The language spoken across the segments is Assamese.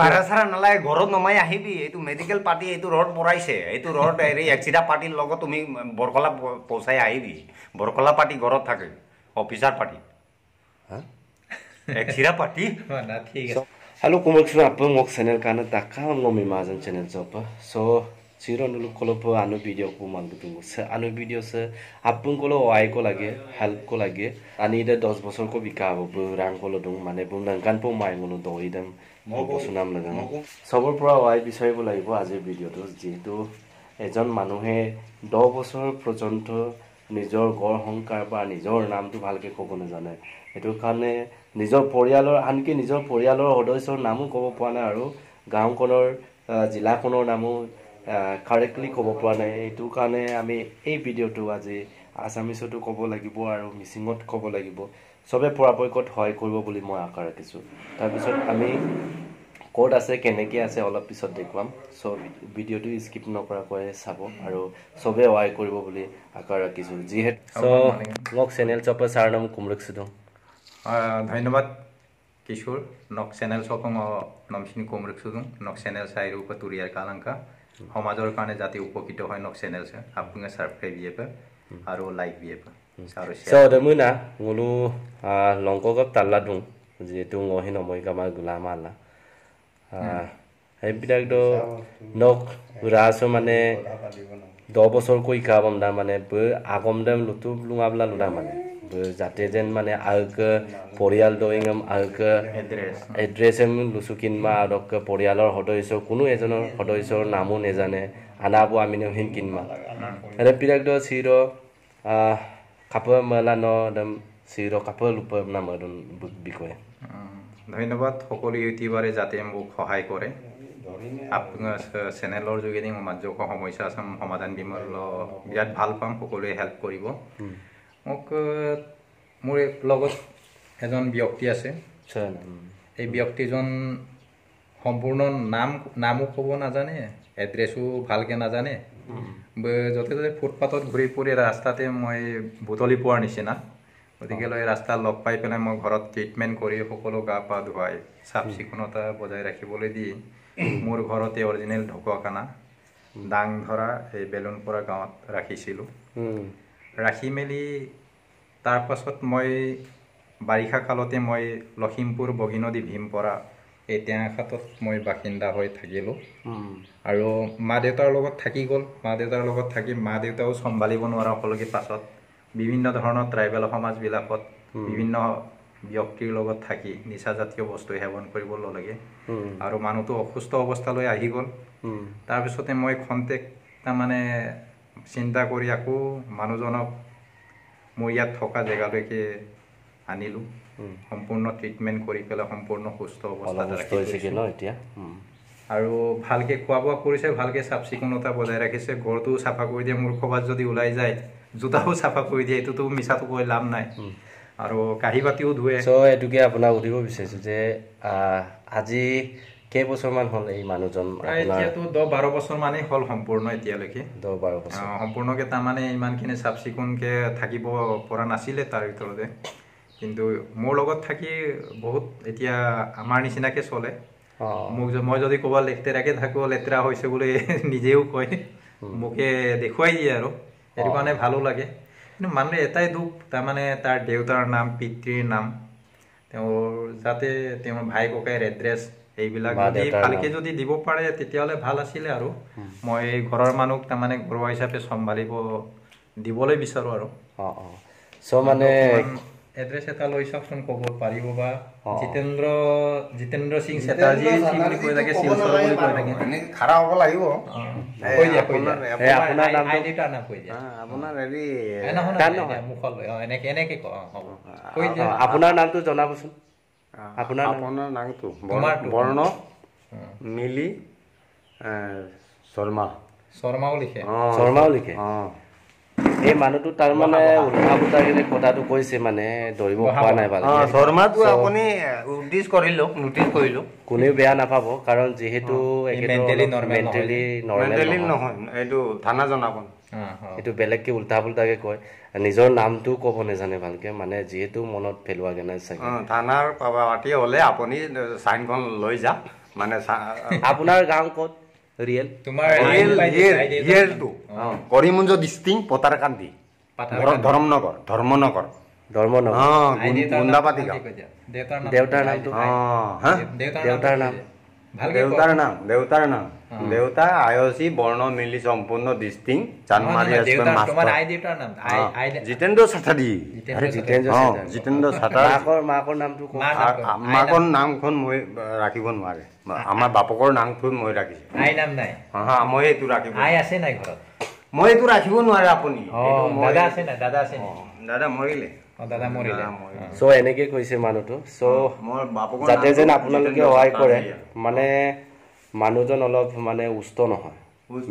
ভাড়া চাৰা নালাগে ঘৰত নমাই আহিবি এইটো মেডিকেল পাৰ্টি এইটো ৰড বঢ়াইছে এইটো ৰড হেৰি এক্সিডা পাৰ্টিৰ লগত তুমি বৰকলা পৌঁছাই আহিবি বৰকলা পাৰ্টি ঘৰত থাকে অফিচাৰ পাৰ্টি এক্সিডা পাৰ্টি না ঠিক আছে Halo kumurksuna apa ngok channel kana taka ngomi mazan channel jopa so siro nulu kolo po anu video ko mangbutungu se anu video se apun kolo oi ko lage help ko lage ani de 10 bosor ko bikabo bu rang kolo dung mane bu nangkan po mai ngono doidam mo sunam laga sobor pura oi bishoy bo laibo aje video to jeto ejon manuhe 10 bosor porjonto নিজৰ গড় সংকাৰ বা নিজৰ নামটো ভালকে ক'ব নাজানে এটো কাৰণে নিজৰ পৰিয়ালৰ আনকি নিজৰ পৰিয়ালৰ সদস্যৰ নামো ক'ব পৰা নাই আৰু গাঁওখনৰ জিলাখনৰ নামো কাৰেক্টলি ক'ব পৰা নাই এটো কাৰণে আমি এই ভিডিঅটো আজি আসামিছতো ক'ব লাগিব আৰু মিছিঙত ক'ব লাগিব সবে পৰাপক্ষত হয় কৰিব বুলি মই আশা ৰাখিছো তাৰ পিছত আমি কোড আছে কেনেকে আছে অলপ পিছত দেখুৱাম সো ভিডিওটো স্কিপ নকৰাকৈ চাব আৰু সবে ওয়াই কৰিব বুলি আশা ৰাখিছো যিহেতু সো লক চেনেল চপ সাৰনাম কুমৰকসুদং ধন্যবাদ কিশোৰ নক চেনেল চপং নমসিন কুমৰকসুদং নক চেনেল সাইৰু পতুৰিয়াৰ কালাঙ্কা সমাজৰ কাৰণে জাতি উপকৃত হয় নক চেনেল সে আপুনি সাবস্ক্ৰাইব দিয়েপা আৰু লাইক দিয়েপা আৰু সো দমুনা গুলু লংকক তাল্লা দুং যেহেতু ngহি নমই কামা গুলামালা এইবিলাক তো নক ৰাসো মানে 10 বছৰ কই কাবম দা মানে ব আগম দম লুতু লুঙাবলা লুদা মানে যাতে যেন মানে আলক পৰিয়াল দইngam আলক এড্ৰেছম লুসুকিন মা আদক পৰিয়ালৰ সদস্য কোনো এজনৰ সদস্যৰ নামো নেজানে আনাবো আমি নহিন কিনমা এৰে পিৰাক দ সিৰো কাপ মালা ন দম সিৰো কাপ লুপ নামৰন বিকয় ধন্যবাদ সকলো ইউটিউবাৰে যাতে মোক সহায় কৰে আপোনাৰ চেনেলৰ যোগেদি মাজক সমস্যা সমাধান বিমল বিৰাট ভাল পাম সকলোৱে হেল্প কৰিব মোক মোৰ লগত এজন ব্যক্তি আছে এই ব্যক্তিজন সম্পূৰ্ণ নামো ক'ব নাজানে এড্ৰেছো ভালকে নাজানে যতে যতে ফুটপাথত ঘূৰি ফুৰি ৰাস্তাতে মই বুটলি পোৱাৰ নিচিনা গতিকে লৈ ৰাস্তা লগ পাই পেলাই মই ঘৰত ট্ৰিটমেণ্ট কৰি সকলো গা পা ধুৱাই চাফ চিকুণতা বজাই ৰাখিবলৈ দি মোৰ ঘৰতে অৰিজিনেল ঢকুৱাখানা ডাং ধৰা এই বেলুনপৰা গাঁৱত ৰাখিছিলোঁ ৰাখি মেলি তাৰ পাছত মই বাৰিষা কালতে মই লখিমপুৰ বগিনদী ভীমপৰা এই টেঙাখাটত মই বাসিন্দা হৈ থাকিলোঁ আৰু মা দেউতাৰ লগত থাকি গ'ল মা দেউতাৰ লগত থাকি মা দেউতাও চম্ভালিব নোৱাৰা হ'লগৈ পাছত বিভিন্ন ধৰণৰ ট্ৰাইবেল সমাজবিলাকত বিভিন্ন ব্যক্তিৰ লগত থাকি নিচাজাতীয় বস্তু সেৱন কৰিব লাগে আৰু মানুহটো অসুস্থ অৱস্থালৈ আহি গ'ল তাৰপিছতে মই খন্তেক তাৰমানে চিন্তা কৰি আকৌ মানুহজনক মোৰ ইয়াত থকা জেগালৈকে আনিলোঁ সম্পূৰ্ণ ট্ৰিটমেণ্ট কৰি পেলাই সম্পূৰ্ণ সুস্থ অৱস্থাত ৰাখিছোঁ আৰু ভালকে খোৱা বোৱা কৰিছে ভালকে চাফ চিকুণতা বজাই ৰাখিছে ঘৰটো চাফা কৰি দিয়ে মোৰ খবাত যদি ওলাই যায় জোতাও চাফা কৰি দিয়ে এইটোতো মিছাটো কৈ লাভ নাই আৰু কাঢ়ি বাতিও ধুৱে সো এটুকে আপোনাক সুধিব বিচাৰিছো যে আজি কেই বছৰমান হ'ল এই মানুহজন এতিয়াতো 10-12 বছৰ মানেই হ'ল সম্পূৰ্ণ এতিয়ালৈকে 10-12 বছৰ সম্পূৰ্ণকে তাৰমানে ইমানখিনি চাফ চিকুণকে থাকিব পৰা নাছিলে তাৰ ভিতৰতে কিন্তু মোৰ লগত থাকি বহুত এতিয়া আমাৰ নিচিনাকে চলে মোক মই যদি ক'বা লেতেৰাকে থাকো লেতেৰা হৈছে বুলি নিজেও কয় মোকে দেখুৱাই দিয়ে আৰু এইটো কাৰণে ভালো লাগে কিন্তু মানুহে এটাই দুখ তাৰমানে তাৰ দেউতাৰ নাম পিতৃৰ নাম তেওঁৰ যাতে তেওঁৰ ভাই ককাইৰ এড্ৰেছ এইবিলাক যদি ভালকে যদি দিব পাৰে তেতিয়াহ'লে ভাল আছিলে আৰু মই ঘৰৰ মানুহক তাৰমানে ঘৰুৱা হিচাপে চম্ভালিব দিবলৈ বিচাৰো আৰু সো মানে এড্ৰেছ এটা লৈ চাওকচোন ক'ব পাৰিব বা জিতেন্দ্ৰ সিং চেটাৰ্জী বুলি কৈ থাকে শিলচৰ বুলি কৈ থাকে খাৰা হ'ব লাগিব কৈ দিয়া আপোনাৰ নাম আইডিটা নাম কৈ দিয়া আপোনাৰ হেৰি মুখলৈ এনেকে কৈ দিয়া আপোনাৰ নামটো জনাবচোন আপোনাৰ নামটো বৰ্ণ মিলি শৰ্মাও লিখে এই মানুহটো তাৰ মানে উল্টা পুল্টা কথাটো কৈছে মানে ধৰিব পৰা নাই ভালকে শৰ্মাটো আপুনি উদ্দেশ্য কৰিলো নোটিছ কৰিলো কোনেও বেয়া নাপাব কাৰণ যেহেতু মেণ্টেলি নৰ্মেল নহয় এইটো থানা জনাব এইটো বেলেগকে উল্টা পুল্টাকে কয় নিজৰ নামটো ক'ব নাজানে ভালকে মানে যেহেতু মনত পেলোৱাগে নাই চাগে থানাৰ পাৰ্টি হ'লে আপুনি চাইনখন লৈ যাওক মানে আপোনাৰ গাঁও ক'ত ৰিয়েল তোমাৰ ইয়েৰটো কৰিমগঞ্জ ডিষ্ট্ৰিক্ট পতাৰকান্দি ধৰ্মনগৰ ধৰ্মনগৰ গুন্দাপাতি গাঁও দেউতাৰ নামটো দেউতাৰ নাম দেউতা আয়সী বৰ্ণ মিলি সম্পূৰ্ণ ডিষ্ট্ৰিক্ট চানমাৰী জিতেন্দ্ৰ চাটাৰী জিতেন্দ্ৰ চাটাৰী মাকৰ নামটো ক'ত? মাকৰ নামখন মই ৰাখিব নোৱাৰে আমাৰ বাপকৰ নামটো মই ৰাখিছো আই নাম নাই মই এইটো ৰাখিব আই আছে নাই ঘৰত মই এইটো ৰাখিব নোৱাৰে আপুনি দাদা আছে নাই দাদা আছে দাদা মৰিলে দাদা মৰিলে চ' এনেকে কৈছে মানুহটো চ' মোৰ বাপকৰ যাতে যেন আপোনালোকে সহায় কৰে মানে মানুহজন অলপ মানে সুস্থ নহয়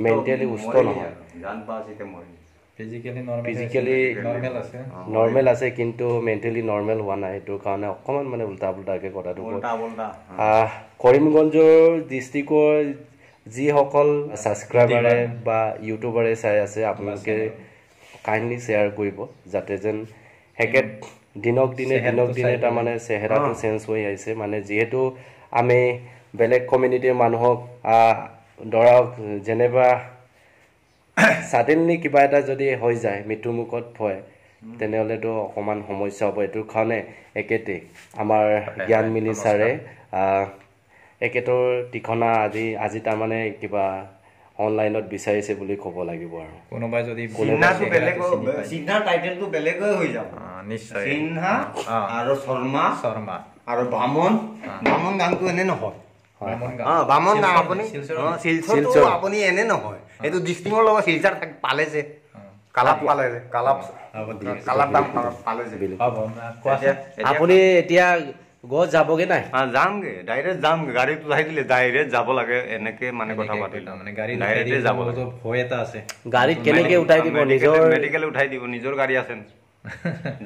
মেণ্টেলি সুস্থ নহয় ফিজিকেলি নৰ্মেল আছে নৰ্মেল আছে কিন্তু মেণ্টেলি নৰ্মেল হোৱা নাই সেইটোৰ কাৰণে অকণমান মানে উল্টা পুল্টাকৈ কথাটো কৰিমগঞ্জৰ ডিষ্ট্ৰিক্টৰ যিসকল ছাবস্ক্ৰাইবাৰে বা ইউটিউবাৰে চাই আছে আপোনালোকে কাইণ্ডলি শ্বেয়াৰ কৰিব যাতে যেন একে দিনক দিনে তাৰমানে চেহেৰাটো চেঞ্জ হৈ আহিছে মানে যিহেতু আমি বেলেগ কমিউনিটিৰ মানুহক ধৰক যেনেবা ছাডেনলি কিবা এটা যদি হৈ যায় মৃত্যুমুখত হয় তেনেহ'লেতো অকণমান সমস্যা হ'ব এইটোৰ কাৰণে একেতে আমাৰ জ্ঞান মিলি ছাৰে একেটোৰ ঠিকনা আজি তাৰমানে কিবা অনলাইনত বিচাৰিছে বুলি ক'ব লাগিব আৰু কোনোবাই যদি সিনহা টাইটেলটো বেলেগৈ হৈ যাব নিশ্চয় সিনহা আৰু শৰ্মা আৰু বামন গানটো এনে নহয় বামন গান আপুনি শিলচৰটো আপুনি এনে নহয় এইটো ডিষ্ট্ৰিক্টৰ লগত শিলচৰ পালে যে কালাপ পালে যে কালাপ দাম পালে যে আপুনি এতিয়া গৈ যাবগে নাই যামগে ডাইৰেক্ট যামগে গাড়ীত উঠাই দিলে ডাইৰেক্ট যাব লাগে এনেকে মানে কথা পাতিলে মানে গাড়ী ডাইৰেক্ট যাব লাগে ভয় এটা আছে গাড়ীত কেনেকে উঠাই দিব নিজৰ মেডিকেল উঠাই দিব নিজৰ গাড়ী আছে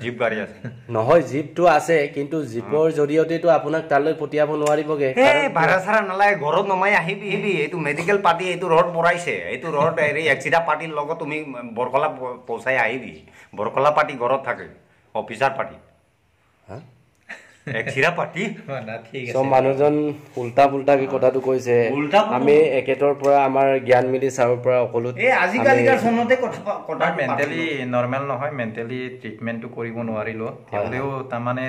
জীপ গাড়ী আছে নহয় জীপটো আছে কিন্তু জীপৰ জৰিয়তেতো আপোনাক তালৈ পঠিয়াব নোৱাৰিবগে ভাড়া চাড়া নালাগে ঘৰত নমাই আহিবি এইটো মেডিকেল পাৰ্টি এইটো ৰড পৰাইছে এইটো ৰড এক্সিডা পাৰ্টিৰ লগত তুমি বৰকলা পৌঁছাই আহিবি বৰকলা পাৰ্টি ঘৰত থাকে অফিচাৰ পাৰ্টি এক্সিডা পাৰ্টি চব মানুহজন উল্টা পুল্টাকে কথাটো কৈছে আমি একেটোৰ পৰা আমাৰ জ্ঞান মিলি ছাৰৰ পৰা সকলো আজিকালিৰ চনতে কথা মেণ্টেলি নৰ্মেল নহয় মেণ্টেলি ট্ৰিটমেণ্টটো কৰিব নোৱাৰিলো হ'লেও তাৰমানে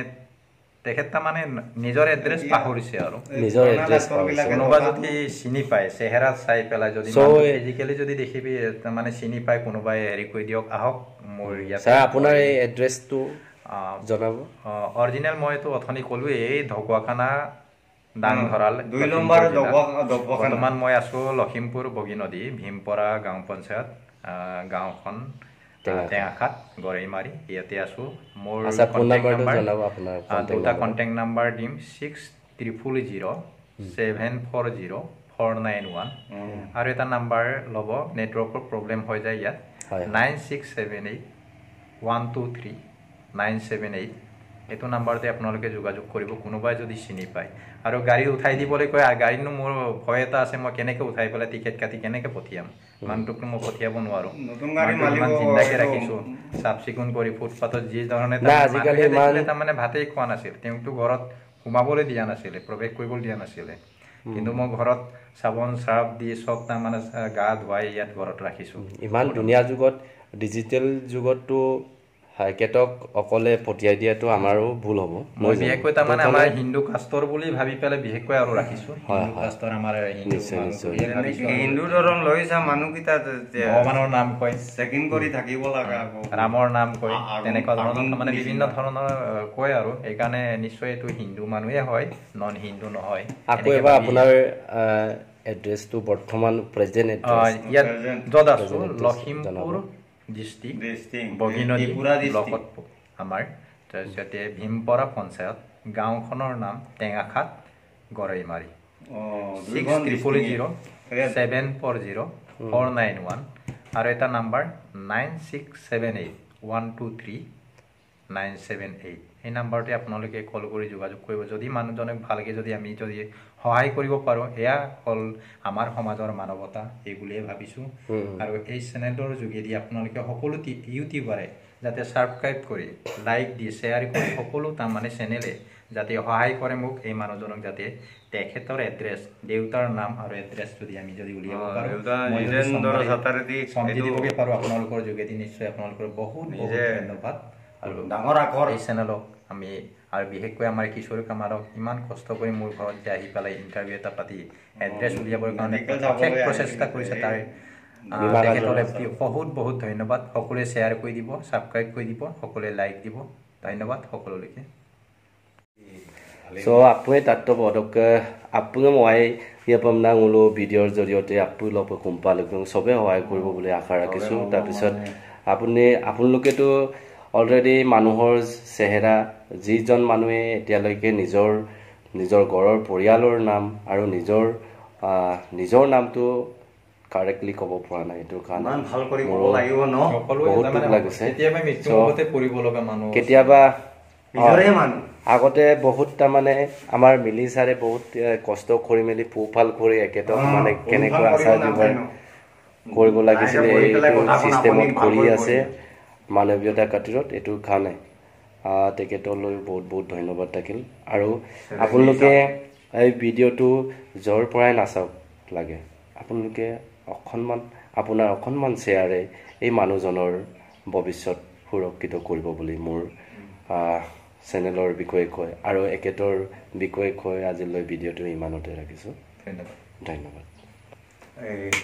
তেখেত তাৰমানে নিজৰ এড্ৰেছ পাহৰিছে আৰু নিজৰ এড্ৰেছ কোনোবা যদি চিনি পায় চেহেৰা চাই পেলাই যদি ফিজিকেলি যদি দেখিবি তাৰমানে চিনি পায় কোনোবাই হেৰি কৰি দিয়ক আহক মোৰ ইয়াতে আপোনাৰ এই এড্ৰেছটো জনাব অৰিজিনেল মইতো অথনি ক'লো এই ঢকুৱাখানা ডাংধৰাল 2 নম্বৰ বৰ্তমান মই আছো লখিমপুৰ বগীনদী ভীমপৰা গাঁও পঞ্চায়ত গাঁওখন টেঙাখাত গৰৈমাৰী ইয়াতে আছো মোৰ দুটা কণ্টেক্ট নাম্বাৰ দিম 6000740491 আৰু এটা নাম্বাৰ ল'ব নেটৱৰ্কৰ প্ৰব্লেম হৈ যায় ইয়াত 9678123978 এইটো নাম্বাৰতে আপোনালোকে যোগাযোগ কৰিব কোনোবাই যদি চিনি পায় আৰু গাড়ী উঠাই দিবলৈ কয় গাড়ীনো মোৰ ভয় এটা আছে মই কেনেকৈ উঠাই পেলাই টিকেট কাটি কেনেকৈ পঠিয়াম মানুহটোকতো মই পঠিয়াব নোৱাৰোঁ ইমান চিন্তাকৈ ৰাখিছোঁ চাফ চিকুণ কৰি ফুটপাথত যি ধৰণে তাৰমানে ভাতেই খোৱা নাছিল তেওঁকতো ঘৰত সোমাবলৈ দিয়া নাছিলে প্ৰৱেশ কৰিবলৈ দিয়া নাছিলে কিন্তু মই ঘৰত চাবোন চাৰ্ফ দি চব তাৰমানে গা ধুৱাই ইয়াত ঘৰত ৰাখিছোঁ ইমান ধুনীয়া যুগত ডিজিটেল যুগততো হাইকেটক অকলে পঠিয়াই দিয়াটো আমাৰো ভুল হ'ব মই বিশেষকৈ তাৰমানে আমাৰ হিন্দু কাষ্টৰ বুলি ভাবি পেলাই বিশেষকৈ আৰু ৰাখিছোঁ হিন্দু কাষ্টৰ আমাৰ হিন্দু ধৰণ লৈছা মানুহকেইটা ভগৱানৰ নাম কয় চেকিং কৰি থাকিব লাগে ৰামৰ নাম কয় তেনেকুৱা ধৰণৰ মানে বিভিন্ন ধৰণৰ কয় আৰু সেইকাৰণে নিশ্চয় এইটো হিন্দু মানুহে হয় নন হিন্দু নহয় আকৌ এবাৰ আপোনাৰ এড্ৰেছটো বৰ্তমান প্ৰেজেণ্ট এড্ৰেছ ইয়াত য'ত আছোঁ লখিমপুৰ ডিষ্ট্ৰিক্ট বগীনদী ব্লকত আমাৰ তাৰপিছতে ভীমপৰা পঞ্চায়ত গাঁওখনৰ নাম টেঙাখাত গৰৈমাৰী 6000740491 আৰু এটা নাম্বাৰ 9678123978 এই নাম্বাৰতে আপোনালোকে কল কৰি যোগাযোগ কৰিব যদি মানুহজনক ভালকৈ যদি আমি যদি সহায় কৰিব পাৰোঁ এয়া হ'ল আমাৰ সমাজৰ মানৱতা এই বুলিয়ে ভাবিছোঁ আৰু এই চেনেলৰ যোগেদি আপোনালোকে সকলো ইউটিউবাৰে যাতে ছাবস্ক্ৰাইব কৰি লাইক দি শ্বেয়াৰ কৰি সকলো তাৰমানে চেনেলে যাতে সহায় কৰে মোক এই মানুহজনক যাতে তেখেতৰ এড্ৰেছ দেউতাৰ নাম আৰু এড্ৰেছ যদি উলিয়াব পাৰোঁ সম্মতি দিবগে পাৰোঁ আপোনালোকৰ যোগেদি নিশ্চয় আপোনালোকৰ বহুত ধন্যবাদ আৰু ডাঙৰ আখৰ এই চেনেলক আমি আৰু বিশেষকৈ আমাৰ কিশোৰ কামাৰক ইমান কষ্ট কৰি মোৰ ঘৰত যে আহি পেলাই ইণ্টাৰভিউ এটা পাতি এড্ৰেছ উলিয়াবৰ কাৰণে প্ৰচেষ্টা কৰিছে তাৰ তেখেতলৈ বহুত বহুত ধন্যবাদ সকলোৱে শ্বেয়াৰ কৰি দিব ছাবস্ক্ৰাইব কৰি দিব সকলোৱে লাইক দিব ধন্যবাদ সকলোলৈকে So আপুনি তাত বদক আপুনি মই ইয়াপম না উলো ভিডিঅ'ৰ জৰিয়তে আপুনি লপ কোম্পানীক সবে সহায় কৰিব বুলি আশা ৰাখিছোঁ তাৰপিছত আপোনালোকেতো অলৰেডি মানুহৰ চেহেৰা যিজন মানুহে এতিয়ালৈকে নিজৰ ঘৰৰ পৰিয়ালৰ নাম আৰু নিজৰ নামটো কাৰেক্টলি ক'ব পৰা নাই এইটো কাৰণে ভাল কৰিব লাগিব ন বহুত দুখ লাগিছে কেতিয়াবা মৃত্যুমুখতে পৰিব লগা মানুহ কেতিয়াবা নিজৰে মানুহ আগতে বহুত তাৰমানে আমাৰ মিলি ছাৰে বহুত কষ্ট কৰি মেলি পোহপাল কৰি একেদম মানে কেনেকুৱা আচাৰ ব্যৱহাৰ কৰিব লাগিছিলে এইটো চিষ্টেমত কৰি আছে মানৱীয়তা খাতিৰত এইটো কাৰণে তেখেতলৈ বহুত ধন্যবাদ থাকিল আৰু আপোনালোকে এই ভিডিঅ'টো য'ৰ পৰাই নাচাওক লাগে আপোনালোকে আপোনাৰ অকণমান শ্বেয়াৰে এই মানুহজনৰ ভৱিষ্যত সুৰক্ষিত কৰিব বুলি মোৰ চেনেলৰ বিষয়ে কয় আৰু একেতৰ বিষয়ে কয় আজিলৈ ভিডিঅ'টো ইমানতে ৰাখিছোঁ ধন্যবাদ